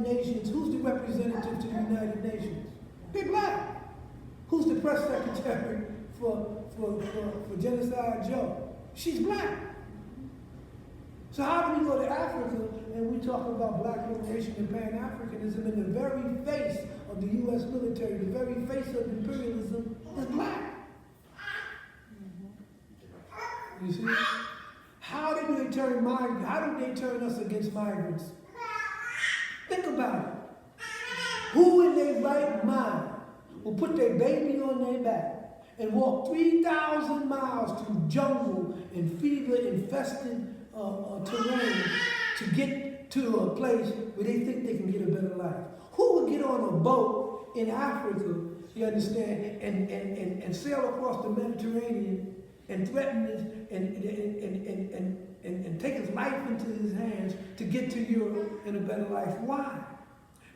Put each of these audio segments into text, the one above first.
Nations, who's the representative to the United Nations? They're black. Who's the press secretary for Genocide Joe? She's black. So how do we go to Africa and we talk about black liberation and Pan-Africanism in the very face of the U.S. military, the very face of imperialism is black? You see? How do they turn us against migrants? Think about it. Who in their right mind will put their baby on their back and walk 3,000 miles through jungle and fever-infested terrain to get to a place where they think they can get a better life? Who would get on a boat in Africa, you understand, and sail across the Mediterranean and threaten it and take his life into his hands to get to Europe and a better life? Why?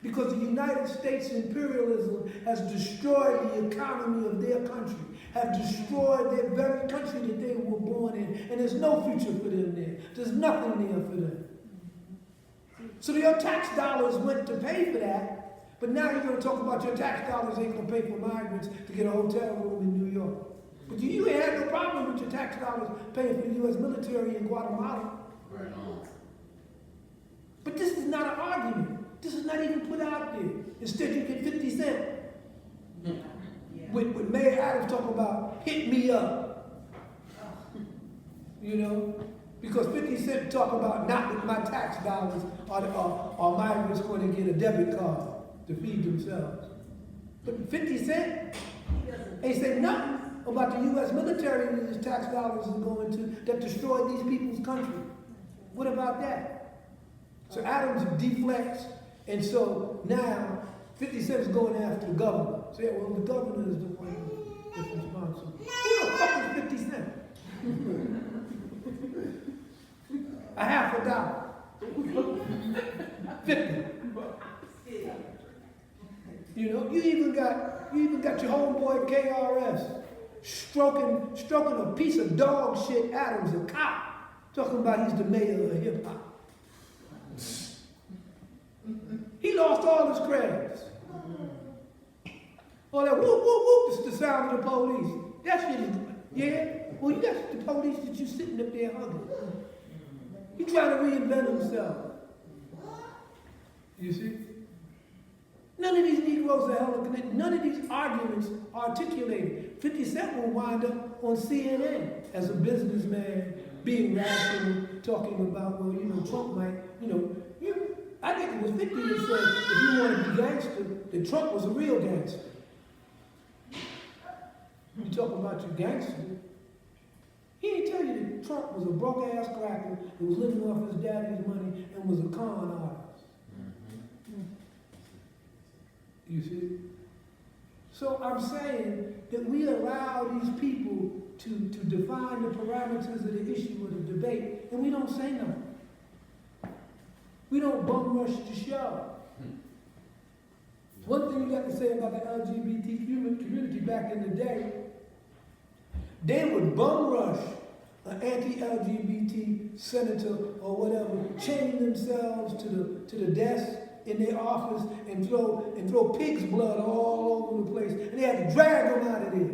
Because the United States imperialism has destroyed the economy of their country, have destroyed their very country that they were born in, and there's no future for them there. There's nothing there for them. So your tax dollars went to pay for that, but now you're going to talk about your tax dollars ain't going to pay for migrants to get a hotel room in New York. But you ain't had no problem with your tax dollars paying for the U.S. military in Guatemala. Right on. But this is not an argument. This is not even put out there. Instead, you get 50 Cent. Yeah. With Mayor Adams talking about, hit me up. You know? Because 50 Cent talk about, not with my tax dollars are migrants going to get a debit card to feed themselves. But 50 Cent ain't say nothing about the U.S. military that his tax dollars is going to, that destroyed these people's country. What about that? So Adams deflects, and so now 50 Cent is going after the governor. So yeah, well, the governor is the one that's responsible. Who the fuck is 50 Cent? A $50. 50. You know, you even got your homeboy KRS stroking a piece of dog shit Adams, a cop, talking about he's the mayor of hip hop. He lost all his credits. All that whoop, whoop, whoop, it's the sound of the police. That shit is, yeah? Well, you got the police that you sitting up there hugging. He trying to reinvent himself. You see? None of these Negroes are held connected. None of these arguments are articulated. 50 Cent will wind up on CNN as a businessman, being rational, talking about, well, you know, Trump might, you know, I think it was 50 that said if you want to be gangster, that Trump was a real gangster. You talk about your gangster. He ain't tell you that Trump was a broke-ass cracker that was living off his daddy's money and was a con artist. You see? So I'm saying that we allow these people to define the parameters of the issue of the debate, and we don't say nothing. We don't bum rush the show. One thing you got to say about the LGBT community back in the day, they would bum rush an anti-LGBT senator or whatever, chain themselves to the desk in their office and throw pig's blood all over the place, and they had to drag them out of there.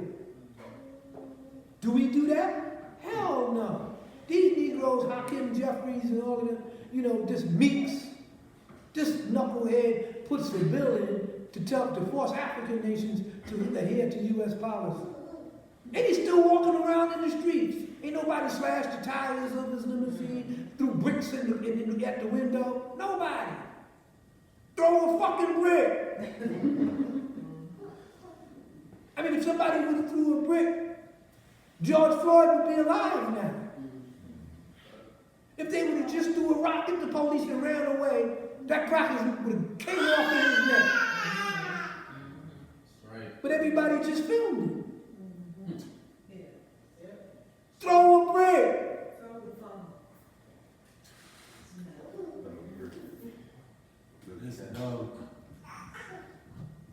Do we do that? Hell no. These Negroes, Hakeem Jeffries and all of them, you know, this Meeks, this knucklehead puts a bill in to force African nations to adhere to U.S. policy. And he's still walking around in the streets. Ain't nobody slashed the tires of his limousine, threw bricks at the window. Nobody. Throw a fucking brick. I mean, if somebody would have threw a brick, George Floyd would be alive now. If they would have just threw a rock at the police and ran away, that cracker would have came off in his neck. Right. But everybody just filmed it. Throw a brick. Listen,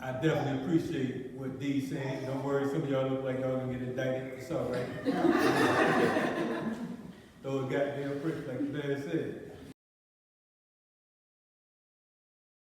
I definitely appreciate what Dee's saying. Don't worry, some of y'all look like y'all gonna get indicted. It's all right. Throw a goddamn